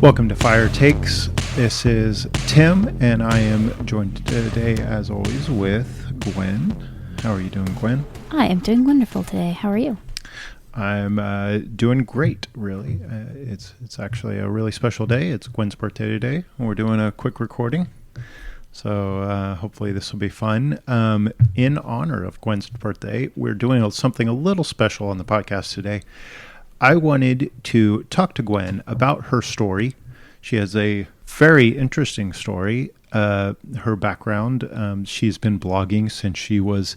Welcome to Fire Takes. This is Tim, and I am joined today, as always, with Gwen. How are you doing, Gwen? I am doing wonderful today. How are you? I'm doing great, really. It's actually a really special day. It's Gwen's birthday today, and we're doing a quick recording. So hopefully this will be fun. In honor of Gwen's birthday, we're doing something a little special on the podcast today. I wanted to talk to Gwen about her story. She has a very interesting story. Her background, she's been blogging since she was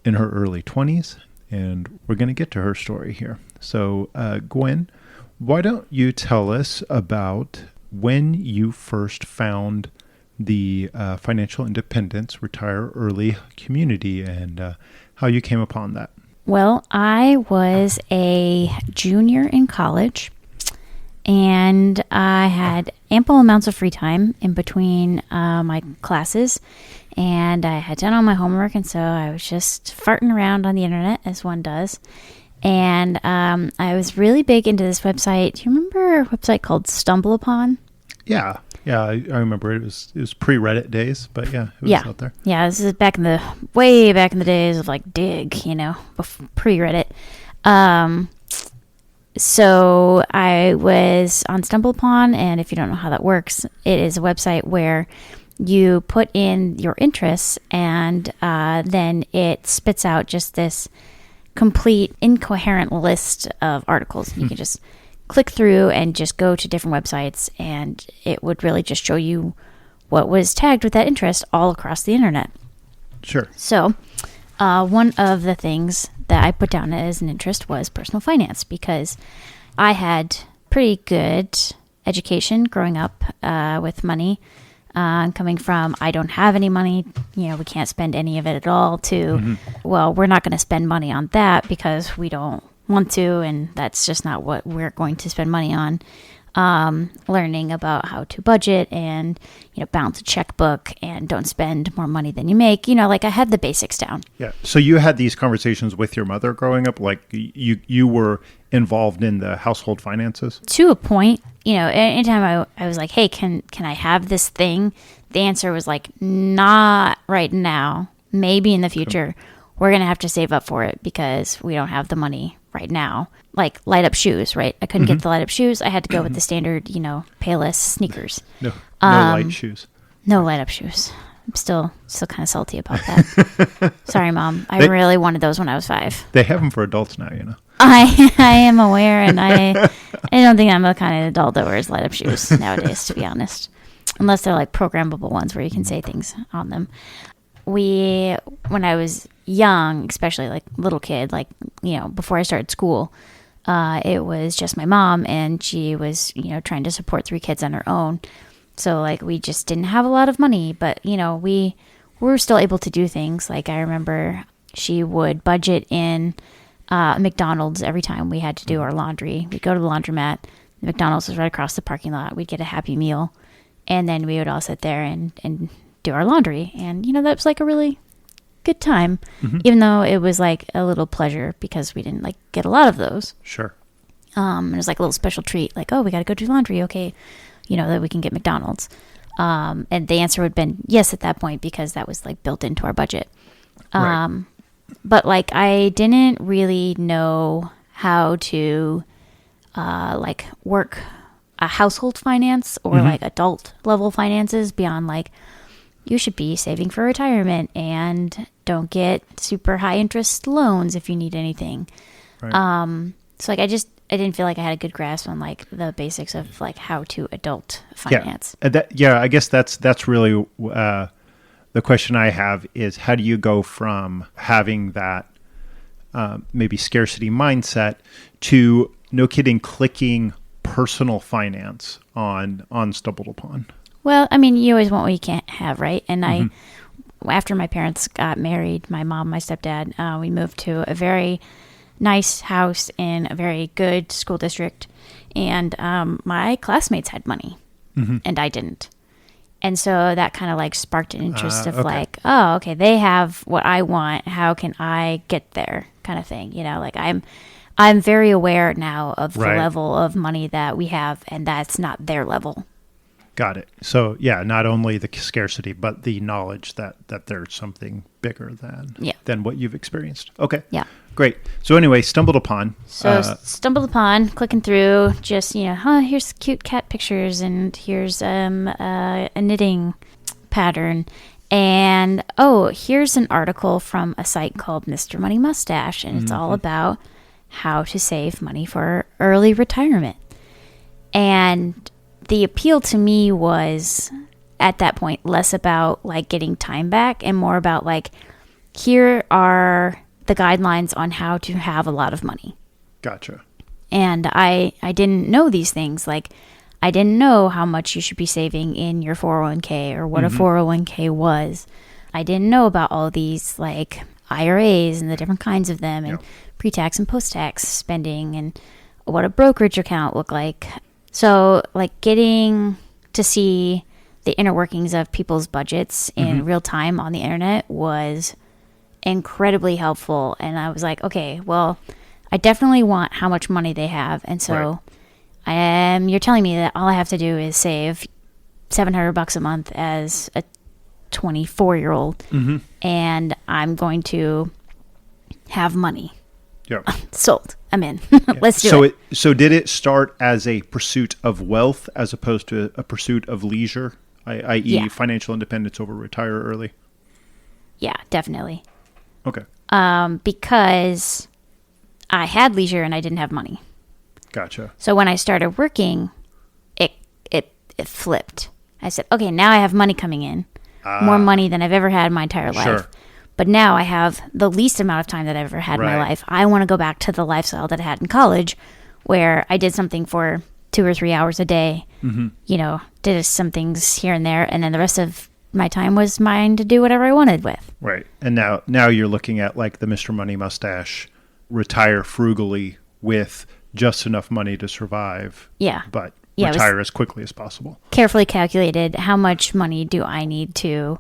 in her early 20s, and we're going to get to her story here. So, Gwen, why don't you tell us about when you first found the Financial Independence Retire Early community and how you came upon that? Well, I was a junior in college, and I had ample amounts of free time in between my classes, and I had done all my homework, and so I was just farting around on the internet, as one does. And I was really big into this website. Do you remember a website called Stumble Upon? Yeah, I remember it was pre-Reddit days, but yeah, it was out there. Yeah, this is way back in the days of like Dig, pre-Reddit. So I was on Stumble Upon, and if you don't know how that works, it is a website where you put in your interests, and then it spits out just this complete, incoherent list of articles. You can just click through and just go to different websites, and it would really just show you what was tagged with that interest all across the internet. Sure. So one of the things that I put down as an interest was personal finance, because I had pretty good education growing up with money, coming from I don't have any money, we can't spend any of it at all, to, well, we're not going to spend money on that because we don't want to, and that's just not what we're going to spend money on. Learning about how to budget and, balance a checkbook and don't spend more money than you make. I had the basics down. Yeah. So you had these conversations with your mother growing up? Like you were involved in the household finances? To a point. Anytime I was like, hey, can I have this thing? The answer was like, not right now. Maybe in the future. We're going to have to save up for it because we don't have the money right now. Like light up shoes, right? I couldn't get the light up shoes. I had to go with the standard, Payless sneakers. No light shoes. No light up shoes. I'm still kind of salty about that. Sorry, Mom. I really wanted those when I was 5. They have them for adults now, I am aware, and I don't think I'm the kind of adult that wears light up shoes nowadays, to be honest. Unless they're like programmable ones where you can say things on them. When I was young, especially like little kid, before I started school, it was just my mom, and she was, trying to support 3 kids on her own. So we just didn't have a lot of money, but we were still able to do things. Like I remember she would budget in McDonald's every time we had to do our laundry. We'd go to the laundromat. The McDonald's was right across the parking lot. We'd get a Happy Meal, and then we would all sit there and do our laundry. And, that was like a really good time, even though it was like a little pleasure because we didn't get a lot of those. Sure. It was like a little special treat, like, oh, we got to go do laundry. Okay. That we can get McDonald's. And the answer would have been yes at that point, because that was like built into our budget. Right. But I didn't really know how to, work a household finance or adult level finances beyond you should be saving for retirement and don't get super high interest loans if you need anything. Right. So I didn't feel like I had a good grasp on the basics of how to adult finance. Yeah. I guess that's really the question I have is, how do you go from having that maybe scarcity mindset to, no kidding, clicking personal finance on Stumbled Upon? Well, I mean, you always want what you can't have, right? And after my parents got married, my mom, my stepdad, we moved to a very nice house in a very good school district. And my classmates had money, and I didn't. And so that kind of sparked an interest of okay, they have what I want. How can I get there, kind of thing? I'm very aware now of the Right. level of money that we have, and that's not their level. Got it. So yeah, not only the scarcity, but the knowledge that there's something bigger than what you've experienced. Okay. Yeah. Great. So anyway, stumbled upon. So stumbled upon, clicking through, just, here's cute cat pictures, and here's a knitting pattern. And, here's an article from a site called Mr. Money Mustache, and it's all about how to save money for early retirement. And the appeal to me was, at that point, less about, like, getting time back and more about, like, here are the guidelines on how to have a lot of money. Gotcha. And I didn't know these things. Like, I didn't know how much you should be saving in your 401k or what a 401k was. I didn't know about all these, like, IRAs and the different kinds of them, and pre-tax and post-tax spending, and what a brokerage account looked like. So, like, getting to see the inner workings of people's budgets in real time on the internet was incredibly helpful. And I was like, okay, well, I definitely want how much money they have. And so you're telling me that all I have to do is save $700 a month as a 24-year-old, and I'm going to have money. Yep. Sold. I'm in. Let's do it. So did it start as a pursuit of wealth as opposed to a pursuit of leisure, i.e. financial independence over retire early? Yeah, definitely. Okay. Because I had leisure and I didn't have money. Gotcha. So when I started working, it flipped. I said, okay, now I have money coming in. More money than I've ever had in my entire life. Sure. But now I have the least amount of time that I've ever had in my life. I want to go back to the lifestyle that I had in college, where I did something for 2 or 3 hours a day, did some things here and there, and then the rest of my time was mine to do whatever I wanted with. Right. And now you're looking at, like, the Mr. Money Mustache, retire frugally with just enough money to survive. Yeah. But retire as quickly as possible. Carefully calculated, how much money do I need to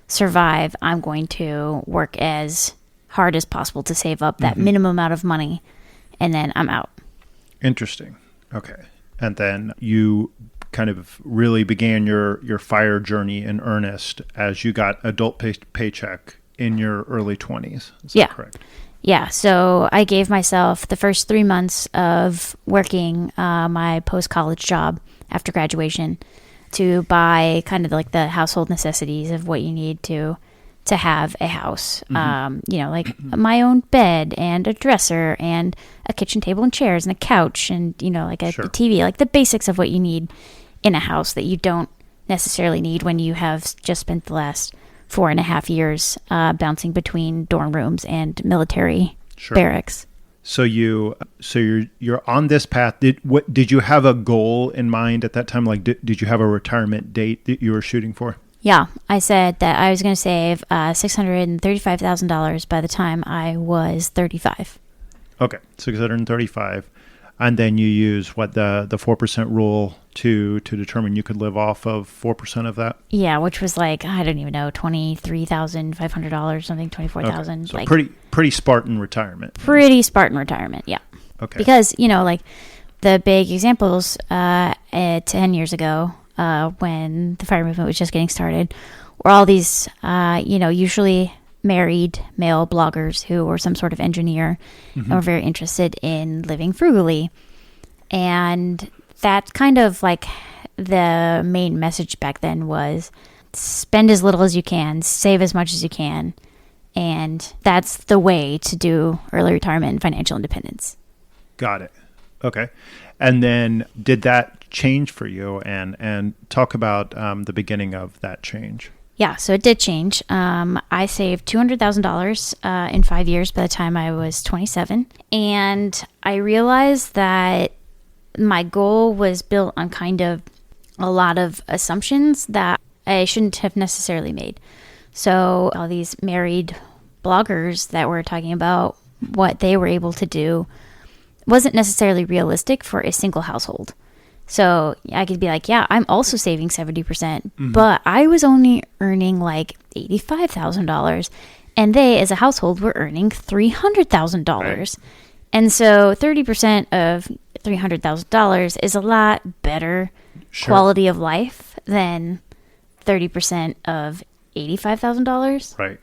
survive? I'm going to work as hard as possible to save up that minimum amount of money, and then I'm out. Interesting. Okay. And then you kind of really began your FIRE journey in earnest as you got adult paycheck in your early 20s. Is that correct? Yeah. So I gave myself the first 3 months of working my post-college job after graduation to buy kind of like the household necessities of what you need to have a house. Like my own bed and a dresser and a kitchen table and chairs and a couch and, like a TV, like the basics of what you need in a house that you don't necessarily need when you have just spent the last 4.5 years bouncing between dorm rooms and military barracks. So you're on this path. Did you have a goal in mind at that time? Like, did you have a retirement date that you were shooting for? Yeah, I said that I was going to save $635,000 by the time I was 35. Okay, 635, and then you use the 4% rule to determine you could live off of 4% of that. Yeah, which was like, I don't even know, $23,500, something, $24,000. So like pretty Spartan retirement. Pretty Spartan retirement, yeah. Okay. Because like the big examples 10 years ago, when the FIRE movement was just getting started, were all these, usually married male bloggers who were some sort of engineer and were very interested in living frugally. And that's kind of like the main message back then was spend as little as you can, save as much as you can. And that's the way to do early retirement and financial independence. Got it. Okay. And then did that change for you? And talk about the beginning of that change. Yeah, so it did change. I saved $200,000 in 5 years by the time I was 27. And I realized that my goal was built on kind of a lot of assumptions that I shouldn't have necessarily made. So all these married bloggers that were talking about what they were able to do wasn't necessarily realistic for a single household. So I could be like, yeah, I'm also saving 70%, but I was only earning like $85,000, and they, as a household, were earning $300,000. And so 30% of $300,000 is a lot better quality of life than 30% of $85,000. Right.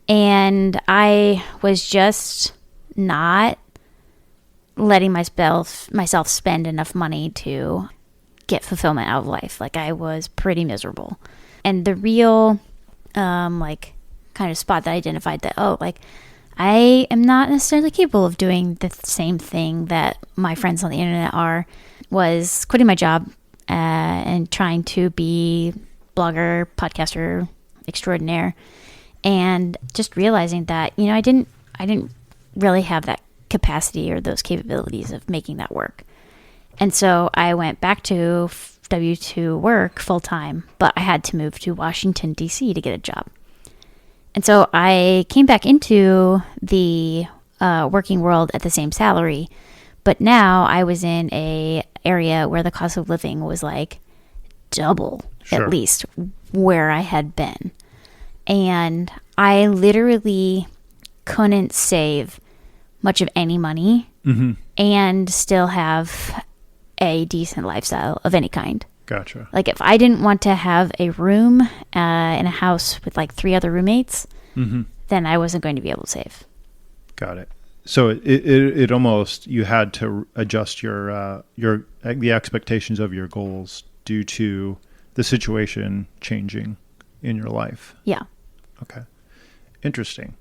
And I was just not letting myself spend enough money to get fulfillment out of life. Like, I was pretty miserable. And the real, like, kind of spot that I identified that, I am not necessarily capable of doing the same thing that my friends on the internet are, was quitting my job and trying to be blogger, podcaster extraordinaire, and just realizing that, I didn't really have that capacity or those capabilities of making that work. And so I went back to W-2 work full time, but I had to move to Washington, D.C. to get a job. And so I came back into the working world at the same salary, but now I was in a area where the cost of living was like double, at least, where I had been. And I literally couldn't save much of any money and still have a decent lifestyle of any kind. Gotcha. Like, if I didn't want to have a room in a house with like 3 other roommates, then I wasn't going to be able to save. Got it. So it almost, you had to adjust the expectations of your goals due to the situation changing in your life. Yeah. Okay. Interesting.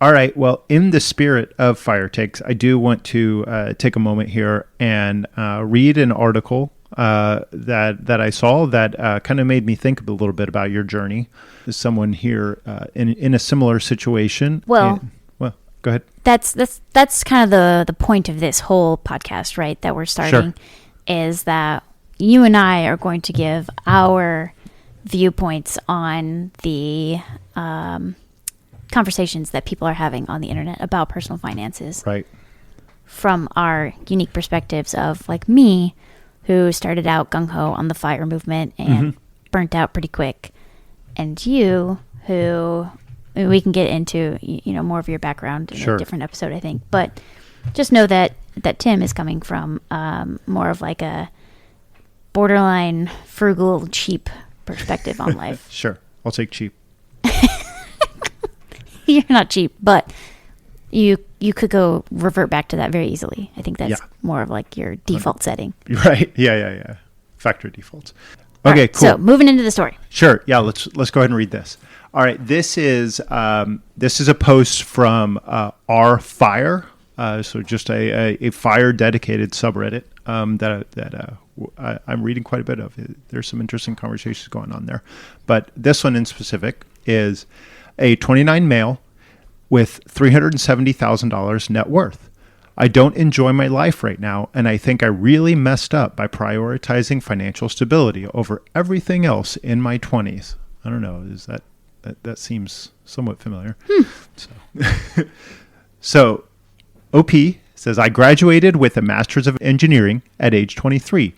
All right. Well, in the spirit of Fire Takes, I do want to take a moment here and read an article that I saw that kind of made me think a little bit about your journey. As someone here in a similar situation. Well, go ahead. That's kind of the point of this whole podcast, right? That we're starting, is that you and I are going to give our viewpoints on the conversations that people are having on the internet about personal finances. Right. From our unique perspectives of, like, me, who started out gung-ho on the FIRE movement and burnt out pretty quick, and you, who, we can get into, more of your background in a different episode, I think. But just know that Tim is coming from more of like a borderline frugal, cheap perspective on life. Sure. I'll take cheap. You're not cheap, but you could go revert back to that very easily. I think that's more of like your default setting. Right. Yeah. Factory defaults. Okay, right, cool. So moving into the story. Sure. Yeah, let's go ahead and read this. All right, this is a post from our Fire, so just a Fire dedicated subreddit that I'm reading quite a bit of. There's some interesting conversations going on there, but this one in specific is a 29 male with $370,000 net worth. I don't enjoy my life right now, and I think I really messed up by prioritizing financial stability over everything else in my 20s. I don't know, is that seems somewhat familiar. So OP says, I graduated with a Master's of Engineering at age 23.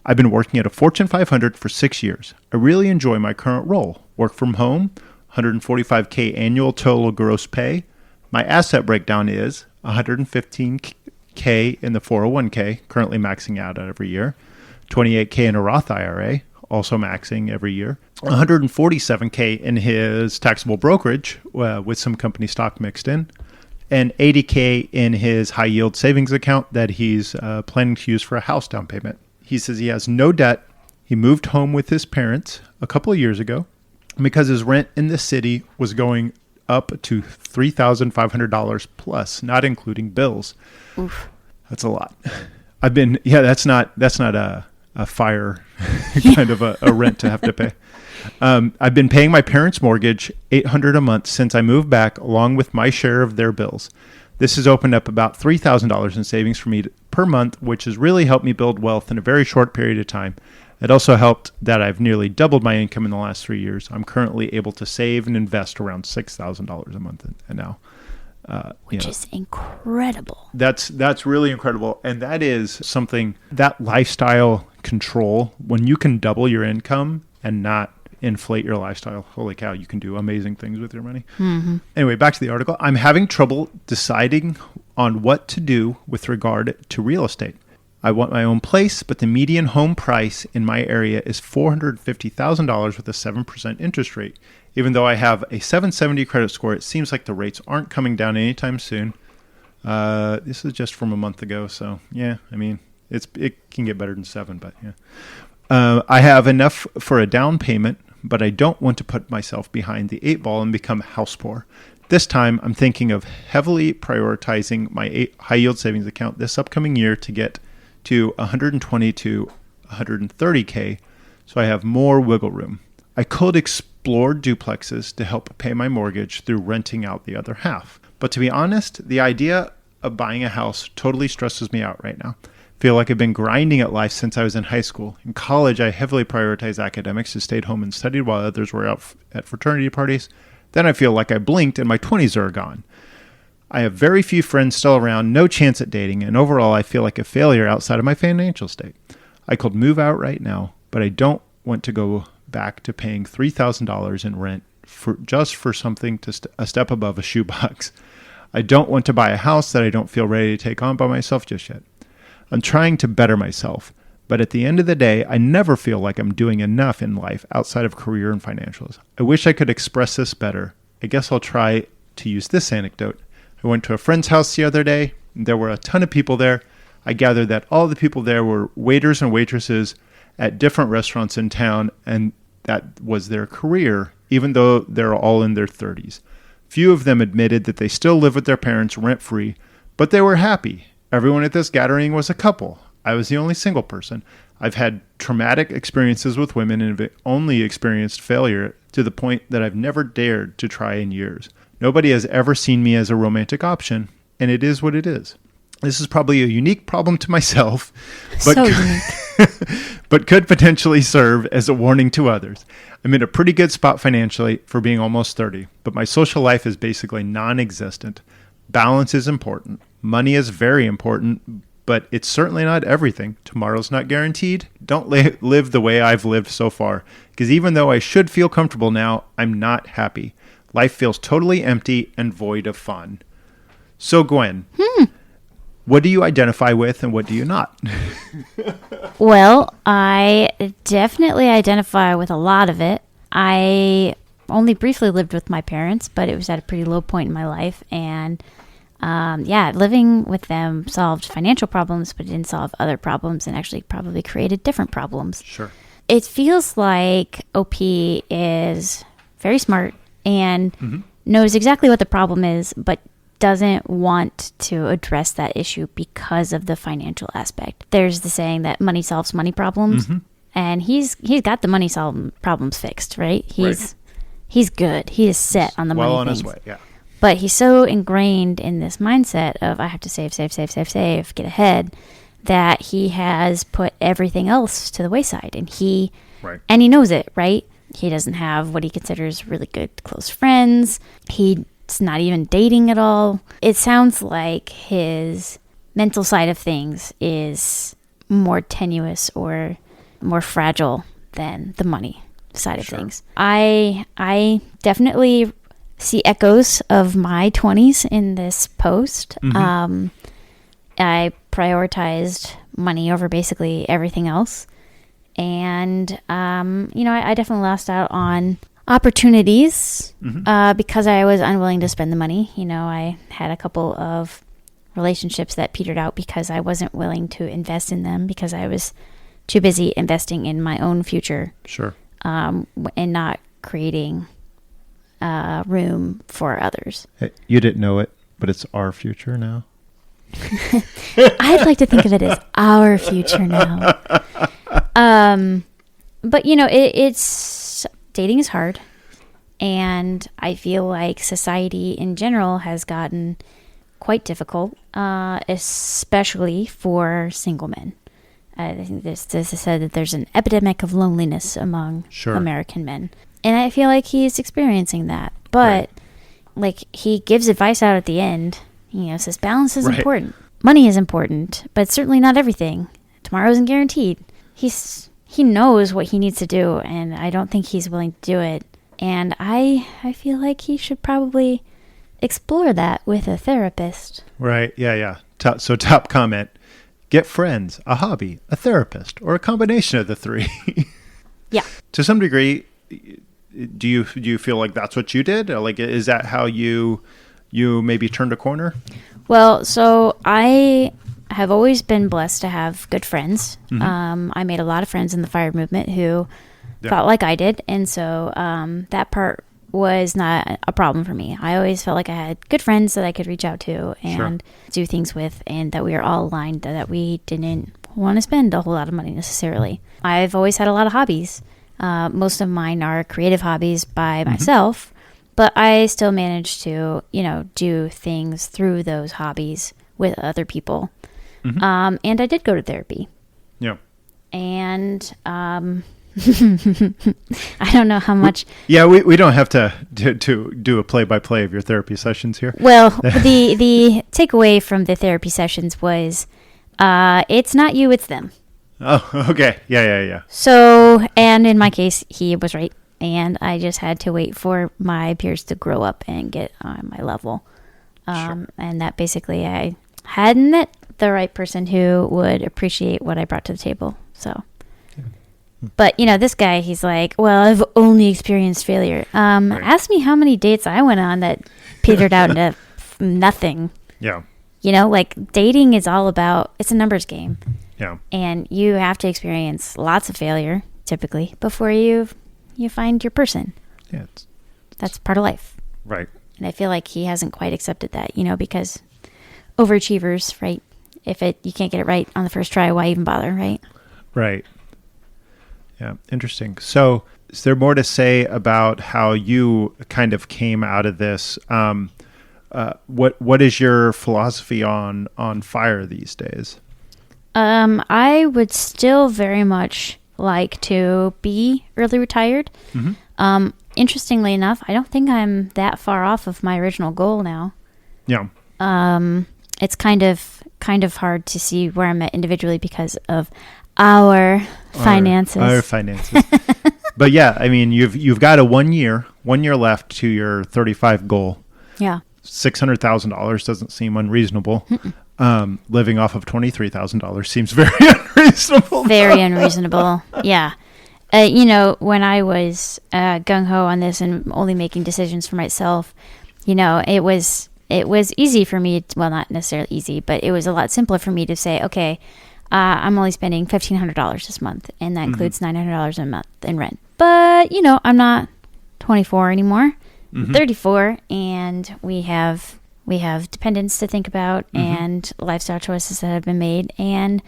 I've been working at a Fortune 500 for 6 years. I really enjoy my current role. Work from home, $145K annual total gross pay. My asset breakdown is $115K in the 401K, currently maxing out every year, $28K in a Roth IRA, also maxing every year, $147K in his taxable brokerage with some company stock mixed in, and $80K in his high yield savings account that he's planning to use for a house down payment. He says he has no debt. He moved home with his parents a couple of years ago because his rent in the city was going up to $3,500 plus, not including bills. Oof. That's a lot. That's not a fire kind of a rent to have to pay. I've been paying my parents' mortgage $800 a month since I moved back, along with my share of their bills. This has opened up about $3,000 in savings for me per month, which has really helped me build wealth in a very short period of time. It also helped that I've nearly doubled my income in the last 3 years. I'm currently able to save and invest around $6,000 a month now. Which is incredible. That's really incredible. And that is something, that lifestyle control, when you can double your income and not inflate your lifestyle, holy cow, you can do amazing things with your money. Mm-hmm. Anyway, back to the article. I'm having trouble deciding on what to do with regard to real estate. I want my own place, but the median home price in my area is $450,000 with a 7% interest rate. Even though I have a 770 credit score, it seems like the rates aren't coming down anytime soon. This is just from a month ago, so yeah, I mean, it can get better than 7, but yeah. I have enough for a down payment, but I don't want to put myself behind the 8 ball and become house poor. This time, I'm thinking of heavily prioritizing my high yield savings account this upcoming year to get to 120 to 130K, so I have more wiggle room. I could explore duplexes to help pay my mortgage through renting out the other half. But to be honest, the idea of buying a house totally stresses me out right now. I feel like I've been grinding at life since I was in high school. In college, I heavily prioritized academics and stayed home and studied while others were out at fraternity parties. Then I feel like I blinked and my 20s are gone. I have very few friends still around, no chance at dating, and overall I feel like a failure outside of my financial state. I could move out right now, but I don't want to go back to paying $3,000 in rent just for something a step above a shoebox. I don't want to buy a house that I don't feel ready to take on by myself just yet. I'm trying to better myself, but at the end of the day, I never feel like I'm doing enough in life outside of career and financials. I wish I could express this better. I guess I'll try to use this anecdote. I went to a friend's house the other day. There were a ton of people there. I gathered that all the people there were waiters and waitresses at different restaurants in town, and that was their career, even though they're all in their 30s. Few of them admitted that they still live with their parents rent-free, but they were happy. Everyone at this gathering was a couple. I was the only single person. I've had traumatic experiences with women and have only experienced failure to the point that I've never dared to try in years. Nobody has ever seen me as a romantic option, and it is what it is. This is probably a unique problem to myself, but, So unique. but could potentially serve as a warning to others. I'm in a pretty good spot financially for being almost 30, but my social life is basically non-existent. Balance is important. Money is very important, but it's certainly not everything. Tomorrow's not guaranteed. Don't live the way I've lived so far, because even though I should feel comfortable now, I'm not happy. Life feels totally empty and void of fun. So, Gwen, what do you identify with and what do you not? Well, I definitely identify with a lot of it. I only briefly lived with my parents, but it was at a pretty low point in my life. And living with them solved financial problems, but it didn't solve other problems and actually probably created different problems. Sure. It feels like OP is very smart and knows exactly what the problem is, but doesn't want to address that issue because of the financial aspect. There's the saying that money solves money problems, and he's got the money solving problems fixed, right? He's good. He is set on the money well on things. his way, yeah. But he's so ingrained in this mindset of I have to save, get ahead, that he has put everything else to the wayside, and he knows it, right? He doesn't have what he considers really good close friends. He's not even dating at all. It sounds like his mental side of things is more tenuous or more fragile than the money side of things. I definitely see echoes of my 20s in this post. I prioritized money over basically everything else. And, I definitely lost out on opportunities because I was unwilling to spend the money. I had a couple of relationships that petered out because I wasn't willing to invest in them because I was too busy investing in my own future. Sure. And not creating room for others. Hey, you didn't know it, but it's our future now. I'd like to think of it as our future now. But it's dating is hard, and I feel like society in general has gotten quite difficult, especially for single men. I think this is said that there's an epidemic of loneliness among American men, and I feel like he's experiencing that. But like he gives advice out at the end, says balance is important, money is important, but it's certainly not everything. Tomorrow isn't guaranteed. He knows what he needs to do, and I don't think he's willing to do it. And I feel like he should probably explore that with a therapist. Right. Yeah. Yeah. Top comment: get friends, a hobby, a therapist, or a combination of the three. Yeah. To some degree, do you feel like that's what you did? Or like, is that how you maybe turned a corner? Well, so I have always been blessed to have good friends. I made a lot of friends in the fire movement who thought like I did. And so that part was not a problem for me. I always felt like I had good friends that I could reach out to and do things with, and that we were all aligned, that we didn't want to spend a whole lot of money necessarily. I've always had a lot of hobbies. Most of mine are creative hobbies by myself, but I still manage to, do things through those hobbies with other people. And I did go to therapy. Yeah. And I don't know how much. Yeah, we don't have to do a play-by-play of your therapy sessions here. Well, the takeaway from the therapy sessions was, it's not you, it's them. Oh, okay. Yeah. So, and in my case, he was right. And I just had to wait for my peers to grow up and get on my level. And that basically I hadn't met the right person who would appreciate what I brought to the table. So, but this guy, he's like, well, I've only experienced failure. Ask me how many dates I went on that petered out into nothing. Yeah. Like dating is all about, it's a numbers game. Yeah. And you have to experience lots of failure typically before you find your person. Yeah. That's part of life. Right. And I feel like he hasn't quite accepted that, because overachievers, right? If you can't get it right on the first try, why even bother, right? Right. Yeah. Interesting. So is there more to say about how you kind of came out of this? What is your philosophy on fire these days? I would still very much like to be early retired. Interestingly enough, I don't think I'm that far off of my original goal now. Yeah. It's kind of hard to see where I'm at individually because of our finances. Our finances. But yeah, I mean, you've got a 1 year left to your 35 goal. Yeah. $600,000 doesn't seem unreasonable. Living off of $23,000 seems very unreasonable. Very unreasonable. Yeah. When I was gung-ho on this and only making decisions for myself, it was easy for me. Well, not necessarily easy, but it was a lot simpler for me to say, okay, I'm only spending $1,500 this month, and that includes $900 a month in rent. But, I'm not 24 anymore. I'm 34, and we have dependents to think about and lifestyle choices that have been made, and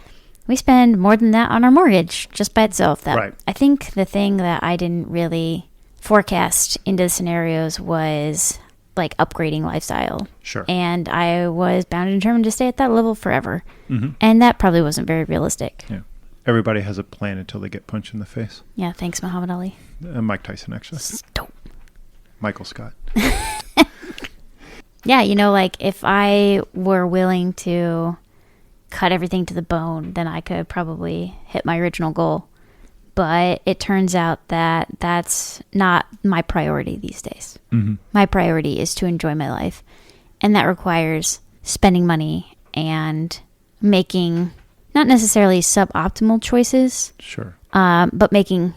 we spend more than that on our mortgage just by itself. Right. I think the thing that I didn't really forecast into the scenarios was like upgrading lifestyle. Sure. And I was bound and determined to stay at that level forever. And that probably wasn't very realistic. Yeah. Everybody has a plan until they get punched in the face. Yeah. Thanks, Muhammad Ali. Mike Tyson, actually. Stop. Michael Scott. Yeah. Like if I were willing to cut everything to the bone, then I could probably hit my original goal. But it turns out that that's not my priority these days. My priority is to enjoy my life. And that requires spending money and making not necessarily suboptimal choices. Sure. But making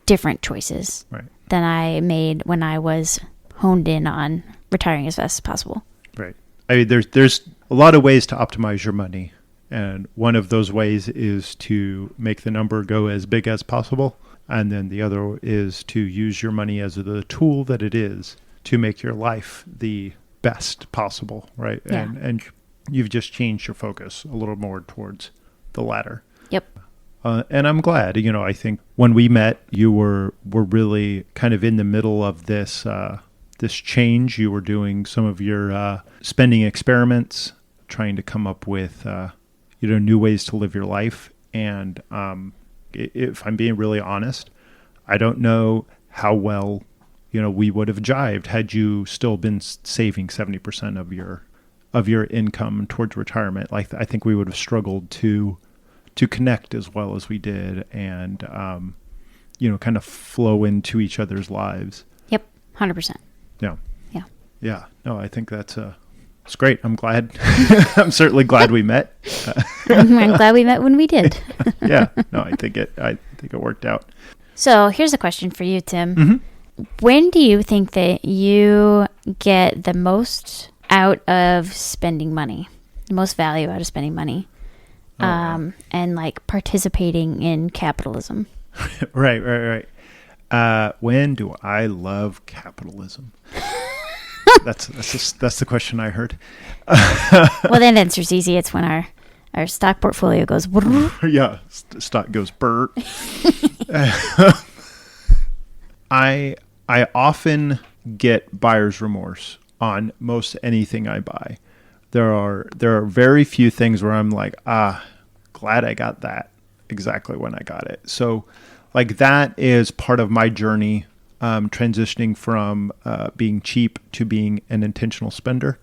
different choices than I made when I was honed in on retiring as fast as possible. Right. I mean, there's a lot of ways to optimize your money. And one of those ways is to make the number go as big as possible. And then the other is to use your money as the tool that it is to make your life the best possible, right? Yeah. And you've just changed your focus a little more towards the latter. Yep. And I'm glad, I think when we met, you were really kind of in the middle of this change. You were doing some of your spending experiments, trying to come up with new ways to live your life. And if I'm being really honest, I don't know how well, we would have jived had you still been saving 70% of your income towards retirement. Like, I think we would have struggled to connect as well as we did and, kind of flow into each other's lives. Yep. 100%. Yeah. Yeah. Yeah. No, I think it's great. I'm glad. I'm certainly glad we met. I'm glad we met when we did. Yeah. No, I think it worked out. So here's a question for you, Tim. Mm-hmm. When do you think that you get the most out of spending money, the most value out of spending money, and like participating in capitalism? Right. When do I love capitalism? That's the question I heard. Well, that answer's easy. It's when our stock portfolio goes. Yeah, stock goes burr. I often get buyer's remorse on most anything I buy. There are very few things where I'm like, glad I got that exactly when I got it. So like that is part of my journey, transitioning from being cheap to being an intentional spender,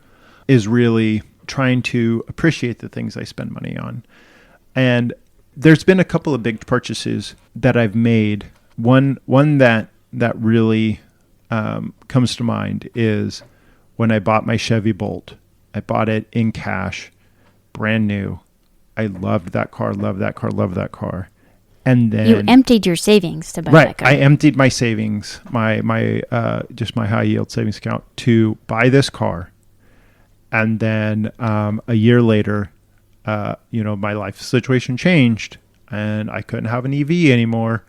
is really trying to appreciate the things I spend money on. And there's been a couple of big purchases that I've made. One that really comes to mind is when I bought my Chevy Bolt. I bought it in cash, brand new. I loved that car. And then you emptied your savings to buy that car. I emptied my savings, my just my high yield savings account to buy this car. And then a year later, my life situation changed and I couldn't have an EV anymore.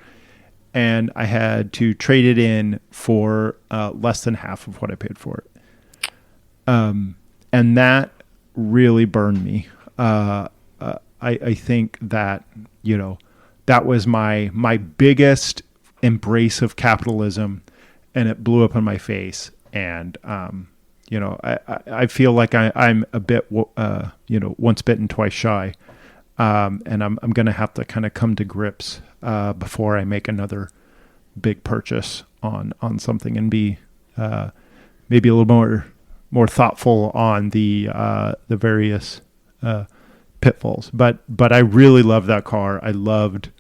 And I had to trade it in for less than half of what I paid for it. And that really burned me. I think that, that was my biggest embrace of capitalism, and it blew up in my face. And, I feel like I'm a bit, once bitten, twice shy. And I'm going to have to kind of come to grips before I make another big purchase on something, and be maybe a little more thoughtful on the various pitfalls. But I really loved that car. I loved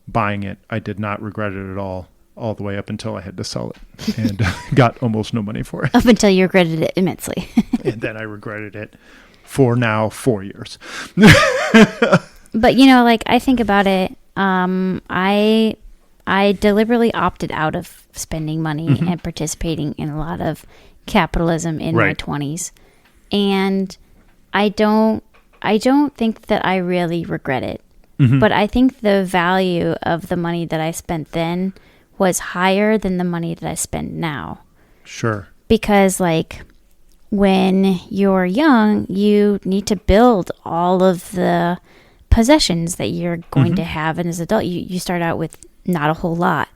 buying it. I did not regret it at all the way up until I had to sell it and got almost no money for it. Up until you regretted it immensely. And then I regretted it for now 4 years. But I think about it. I deliberately opted out of spending money and participating in a lot of capitalism in my 20s, and I don't think that I really regret it. But I think the value of the money that I spent then was higher than the money that I spend now. Sure. Because when you're young, you need to build all of the possessions that you're going to have, and as an adult you start out with not a whole lot.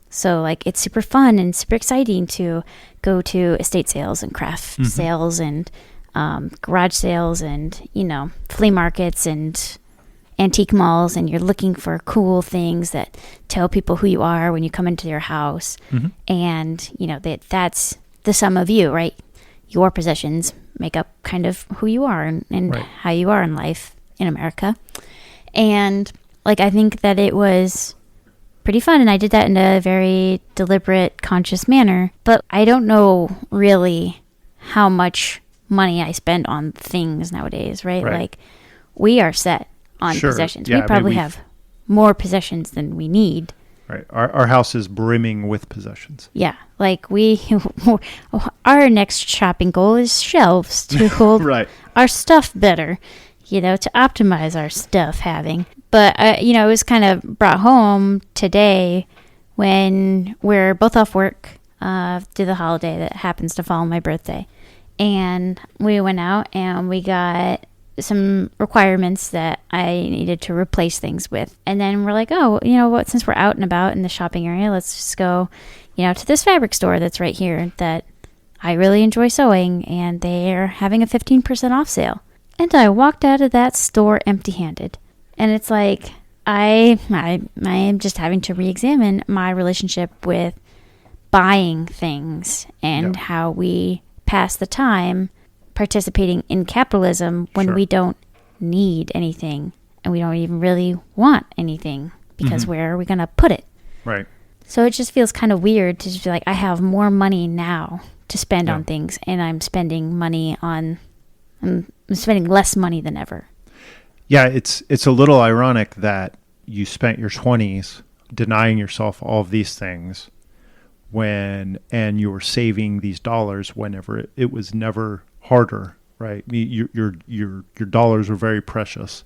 So it's super fun and super exciting to go to estate sales and craft sales and garage sales and flea markets and antique malls, and you're looking for cool things that tell people who you are when you come into your house. And that's the sum of you, right? Your possessions make up kind of who you are and how you are in life in America. And I think that it was pretty fun, and I did that in a very deliberate, conscious manner. But I don't know really how much money I spend on things nowadays, right? We are set on possessions. Yeah, we probably have more possessions than we need. Right. Our house is brimming with possessions. Yeah. Our next shopping goal is shelves to hold our stuff better, to optimize our stuff having. But, it was kind of brought home today when we're both off work through the holiday that happens to fall on my birthday. And we went out and we got some requirements that I needed to replace things with. And then we're like, oh, what, since we're out and about in the shopping area, let's just go, to this fabric store that's right here that I really enjoy sewing, and they're having a 15% off sale. And I walked out of that store empty-handed. And it's like, I am just having to re-examine my relationship with buying things and how we pass the time participating in capitalism when we don't need anything and we don't even really want anything, because where are we going to put it? Right. So it just feels kind of weird to just be like, I have more money now to spend on things, and I'm spending less money than ever. Yeah, it's a little ironic that you spent your 20s denying yourself all of these things and you were saving these dollars whenever it was never harder, right? Your dollars were very precious.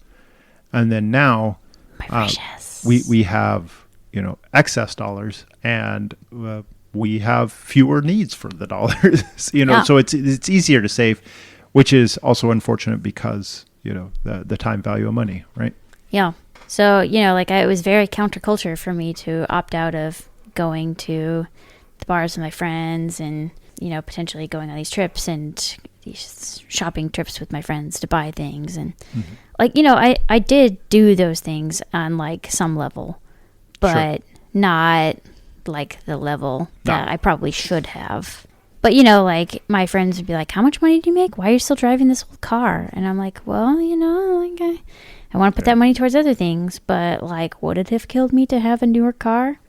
And then now we have, excess dollars, and we have fewer needs for the dollars, so it's easier to save, which is also unfortunate because, the time value of money, right? Yeah. So, it was very counterculture for me to opt out of going to the bars with my friends and, potentially going on these trips and these shopping trips with my friends to buy things. And I did do those things on some level, but not the level that I probably should have. But, my friends would be like, how much money do you make? Why are you still driving this old car? And I'm like, well, I want to put that money towards other things. But, would it have killed me to have a newer car?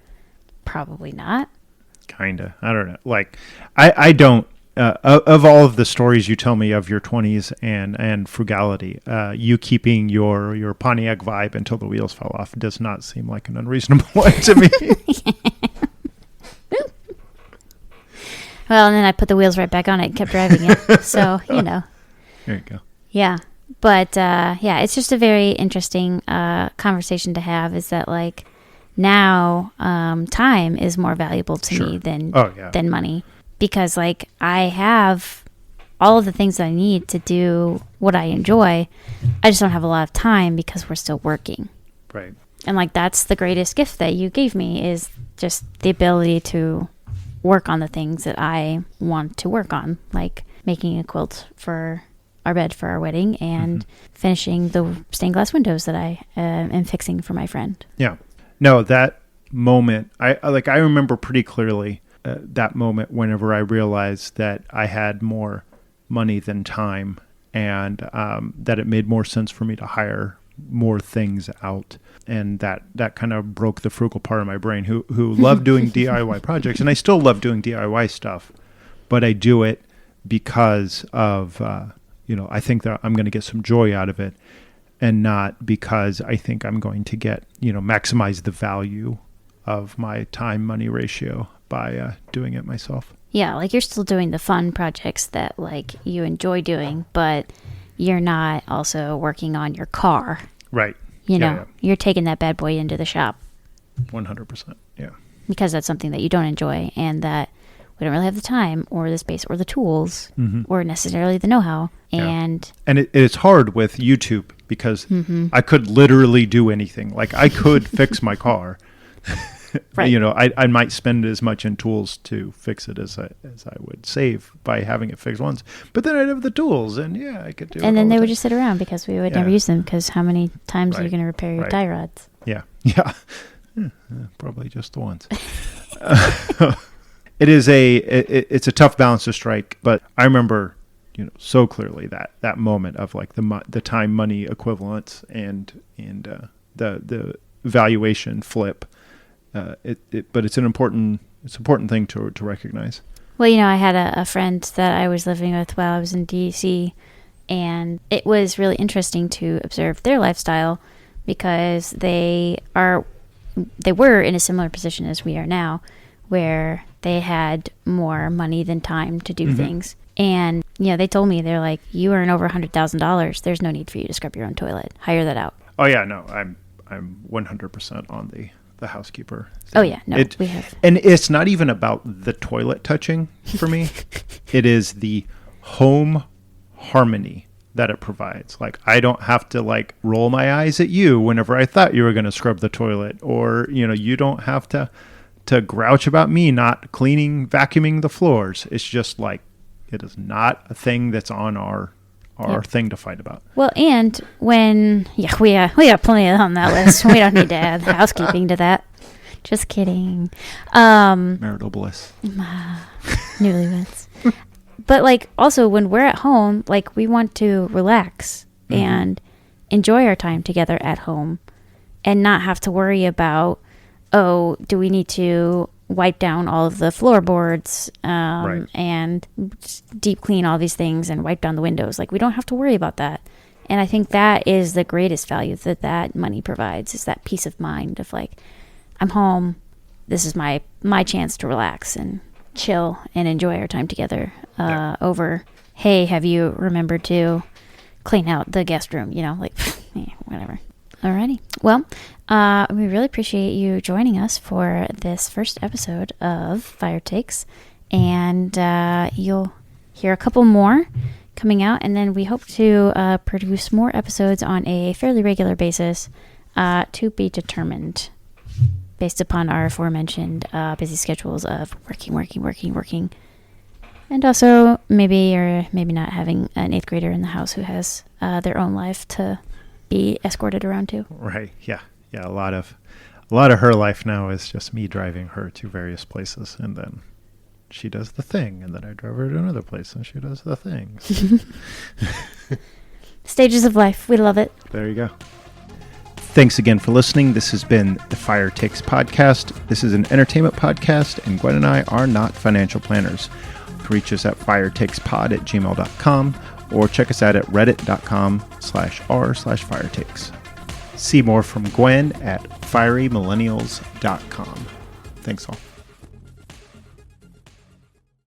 Probably not. Kind of. I don't know. I don't, of all of the stories you tell me of your 20s and frugality, you keeping your Pontiac vibe until the wheels fell off does not seem like an unreasonable one to me. Well, and then I put the wheels right back on it and kept driving it. So, There you go. Yeah. But, it's just a very interesting conversation to have, is that, now time is more valuable to me than money. Because, I have all of the things that I need to do what I enjoy. I just don't have a lot of time because we're still working. Right. And, that's the greatest gift that you gave me, is just the ability to work on the things that I want to work on, like making a quilt for our bed for our wedding and finishing the stained glass windows that I am fixing for my friend. Yeah. No, that moment, I remember pretty clearly that moment whenever I realized that I had more money than time, and that it made more sense for me to hire more things out. And that kind of broke the frugal part of my brain who loved doing DIY projects. And I still love doing DIY stuff, but I do it because of, I think that I'm going to get some joy out of it, and not because I think I'm going to get, maximize the value of my time money ratio by doing it myself. Yeah. You're still doing the fun projects that you enjoy doing, but you're not also working on your car. Right. You're taking that bad boy into the shop. 100%. Yeah. Because that's something that you don't enjoy, and that we don't really have the time or the space or the tools or necessarily the know-how. And it's hard with YouTube because I could literally do anything. I could fix my car. Right. I might spend as much in tools to fix it as I would save by having it fixed once. But then I'd have the tools, and I could do it. And then they would just sit around because we would never use them, because how many times are you going to repair your tie rods? Yeah. Yeah. Probably just the once. It's a tough balance to strike, but I remember, so clearly that moment of the time money equivalence and the valuation flip. But it's an important thing to recognize. Well, I had a friend that I was living with while I was in DC, and it was really interesting to observe their lifestyle, because they were in a similar position as we are now, where they had more money than time to do things. And, they told me, they're like, you earn over $100,000. There's no need for you to scrub your own toilet. Hire that out. Oh yeah, no, I'm 100% on the housekeeper. So oh yeah, no, we have. And it's not even about the toilet touching for me. It is the home harmony that it provides. I don't have to roll my eyes at you whenever I thought you were going to scrub the toilet, or, you don't have to grouch about me not vacuuming the floors. It's just it is not a thing that's on our thing to fight about. Well, and when we got plenty on that list. We don't need to add housekeeping to that. Just kidding. Marital bliss. Newlyweds. But also when we're at home, we want to relax and enjoy our time together at home, and not have to worry about, do we need to wipe down all of the floorboards Right. and deep clean all these things and wipe down the windows. Like, we don't have to worry about that. And I think that is the greatest value that money provides, is that peace of mind of like, I'm home. This is my chance to relax and chill and enjoy our time together over, hey, have you remembered to clean out the guest room? You know, like, whatever. Alrighty. Well, we really appreciate you joining us for this first episode of Fire Takes. And you'll hear a couple more coming out. And then we hope to produce more episodes on a fairly regular basis to be determined based upon our aforementioned busy schedules of working. And also maybe or maybe not having an 8th grader in the house who has their own life to be escorted around to. Right. Yeah. A lot of her life now is just me driving her to various places, and then she does the thing, and then I drive her to another place and she does the thing. Stages of life. We love it. There you go. Thanks again for listening. This has been the Fire Takes podcast. This is an entertainment podcast, and Gwen and I are not financial planners. You can reach us at firetakespod@gmail.com or check us out at reddit.com/r/firetakes. See more from Gwen at fierymillennials.com. Thanks all.